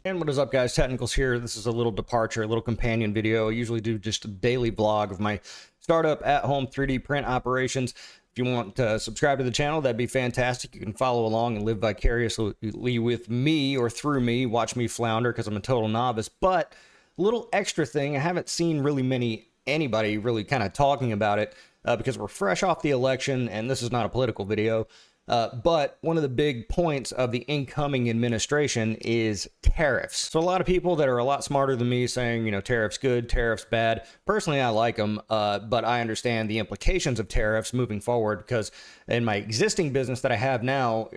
And what is up, guys? Technicals here. This is a little departure, a little companion video. I usually do just a daily vlog of my startup at-home 3D print operations. If you want to subscribe to the channel, that'd be fantastic. You can follow along and live vicariously with me or through me. Watch me flounder because I'm a total novice. But a little extra thing, I haven't seen really anybody really kind of talking about it because we're fresh off the election, and this is not a political video. But one of the big points of the incoming administration is tariffs. So a lot of people that are a lot smarter than me saying, you know, tariffs good, tariffs bad. Personally, I like them, but I understand the implications of tariffs moving forward because in my existing business that I have now,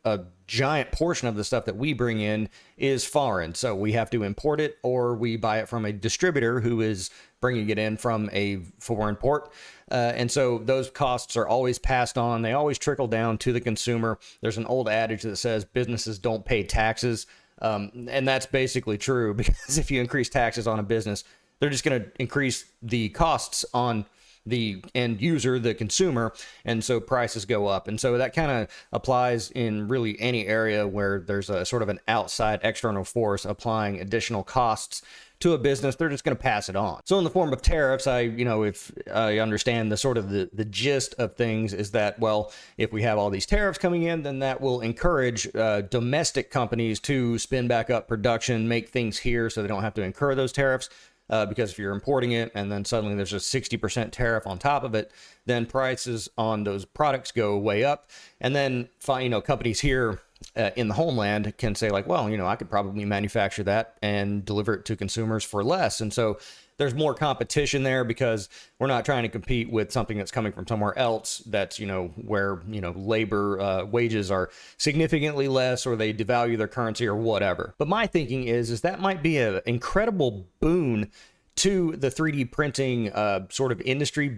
a giant portion of the stuff that we bring in is foreign. So we have to import it or we buy it from a distributor who is bringing it in from a foreign port. And so those costs are always passed on. They always trickle down to the consumer. There's an old adage that says businesses don't pay taxes. And that's basically true because if you increase taxes on a business, they're just going to increase the costs on the end user, the consumer, and so prices go up. And so that kind of applies in really any area where there's a sort of an outside external force applying additional costs to a business. They're just going to pass it on. So in the form of tariffs, if I understand the sort of the gist of things is that, well, if we have all these tariffs coming in, then that will encourage domestic companies to spin back up production, make things here so they don't have to incur those tariffs. Because if you're importing it and then suddenly there's a 60% tariff on top of it, then prices on those products go way up. And then, companies here in the homeland can say like, well, I could probably manufacture that and deliver it to consumers for less. And so there's more competition there because we're not trying to compete with something that's coming from somewhere else that's, where, labor wages are significantly less or they devalue their currency or whatever. But my thinking is that might be an incredible boon to the 3D printing sort of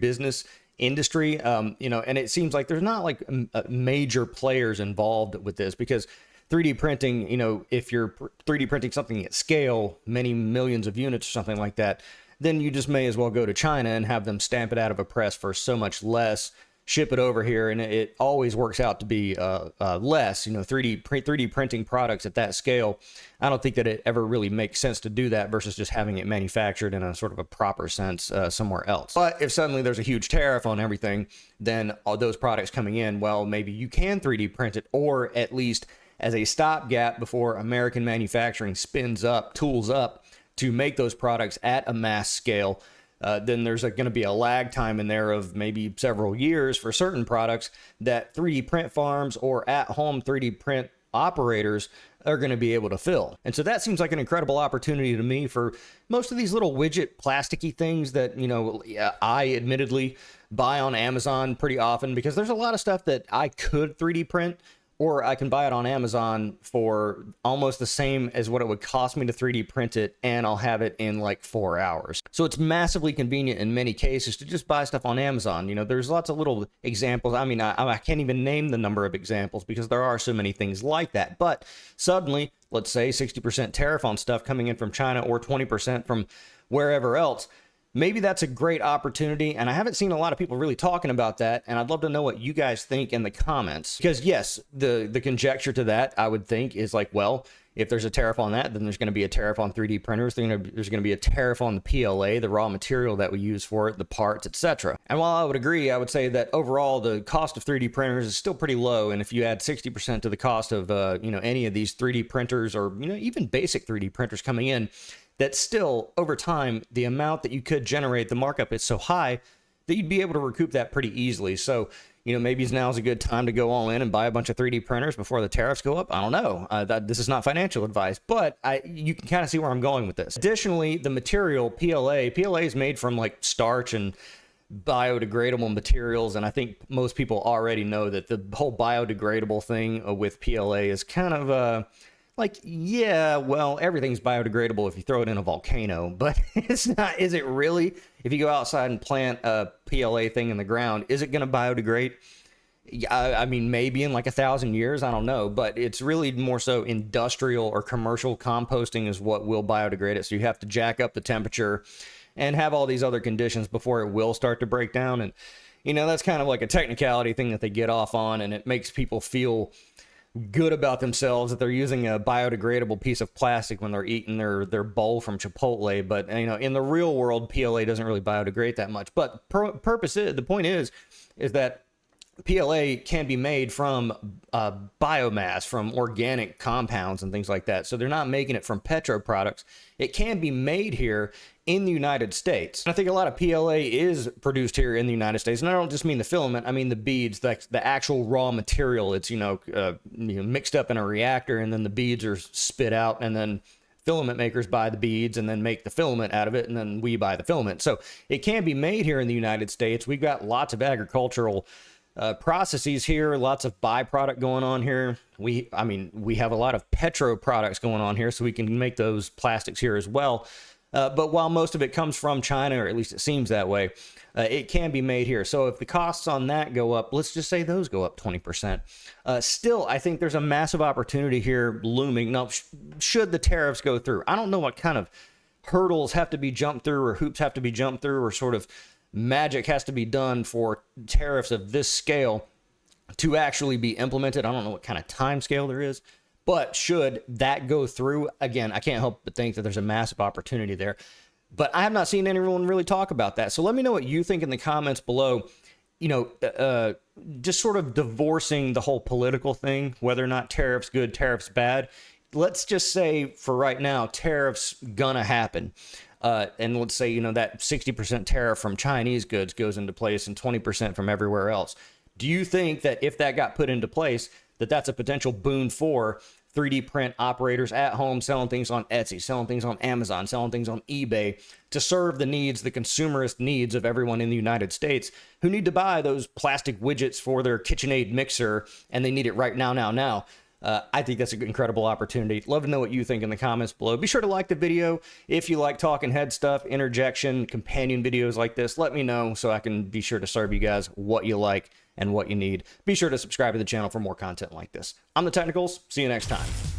business industry, and it seems like there's not like major players involved with this because 3D printing, if you're 3D printing something at scale, many millions of units or something like that, then you just may as well go to China and have them stamp it out of a press for so much less, ship it over here, and it always works out to be less. 3D printing products at that scale, I don't think that it ever really makes sense to do that versus just having it manufactured in a sort of a proper sense somewhere else. But if suddenly there's a huge tariff on everything, then all those products coming in, well, maybe you can 3D print it, or at least as a stopgap before American manufacturing tools up to make those products at a mass scale. Then there's going to be a lag time in there of maybe several years for certain products that 3D print farms or at-home 3D print operators are going to be able to fill. And so that seems like an incredible opportunity to me for most of these little widget plasticky things that, I admittedly buy on Amazon pretty often because there's a lot of stuff that I could 3D print, or I can buy it on Amazon for almost the same as what it would cost me to 3D print it, and I'll have it in like 4 hours. So it's massively convenient in many cases to just buy stuff on Amazon. There's lots of little examples. I mean, I can't even name the number of examples because there are so many things like that. But suddenly, let's say 60% tariff on stuff coming in from China or 20% from wherever else. Maybe that's a great opportunity, and I haven't seen a lot of people really talking about that, and I'd love to know what you guys think in the comments. Because yes, the conjecture to that, I would think, is like, well, if there's a tariff on that, then there's going to be a tariff on 3D printers. There's going to be a tariff on the PLA, the raw material that we use for it, the parts, etc. And while I would agree, I would say that overall the cost of 3D printers is still pretty low. And if you add 60% to the cost of any of these 3D printers or even basic 3D printers coming in, that still over time the amount that you could generate, the markup is so high that you'd be able to recoup that pretty easily. So maybe now's a good time to go all in and buy a bunch of 3D printers before the tariffs go up. I don't know. This is not financial advice, but you can kind of see where I'm going with this. Additionally, the material PLA is made from like starch and biodegradable materials, and I think most people already know that the whole biodegradable thing with PLA is kind of yeah, well, everything's biodegradable if you throw it in a volcano, but it's not. Is it really? If you go outside and plant a PLA thing in the ground, is it going to biodegrade? I mean, maybe in like 1,000 years, I don't know, but it's really more so industrial or commercial composting is what will biodegrade it. So you have to jack up the temperature and have all these other conditions before it will start to break down. And, that's kind of like a technicality thing that they get off on, and it makes people feel good about themselves that they're using a biodegradable piece of plastic when they're eating their bowl from Chipotle. But you know, in the real world, PLA doesn't really biodegrade that much. But the point is that PLA can be made from biomass, from organic compounds and things like that. So they're not making it from petro products. It can be made here in the United States. And I think a lot of PLA is produced here in the United States. And I don't just mean the filament, I mean the beads, the actual raw material. It's, mixed up in a reactor, and then the beads are spit out, and then filament makers buy the beads and then make the filament out of it, and then we buy the filament. So it can be made here in the United States. We've got lots of agricultural processes here, lots of byproduct going on here. We have a lot of petro products going on here, so we can make those plastics here as well. But while most of it comes from China, or at least it seems that way, it can be made here. So if the costs on that go up, let's just say those go up 20%. Still, I think there's a massive opportunity here looming. Now, should the tariffs go through, I don't know what kind of hurdles have to be jumped through, or hoops have to be jumped through, or sort of magic has to be done for tariffs of this scale to actually be implemented. I don't know what kind of time scale there is, but should that go through, again, I can't help but think that there's a massive opportunity there. But I have not seen anyone really talk about that. So let me know what you think in the comments below. Just sort of divorcing the whole political thing, whether or not tariffs good, tariffs bad. Let's just say for right now, tariffs gonna happen. And let's say, that 60% tariff from Chinese goods goes into place and 20% from everywhere else. Do you think that if that got put into place, that that's a potential boon for 3D print operators at home, selling things on Etsy, selling things on Amazon, selling things on eBay, to serve the needs, the consumerist needs of everyone in the United States who need to buy those plastic widgets for their KitchenAid mixer, and they need it right now. I think that's an incredible opportunity. Love to know what you think in the comments below. Be sure to like the video. If you like talking head stuff, interjection, companion videos like this, let me know so I can be sure to serve you guys what you like and what you need. Be sure to subscribe to the channel for more content like this. I'm The Technicals. See you next time.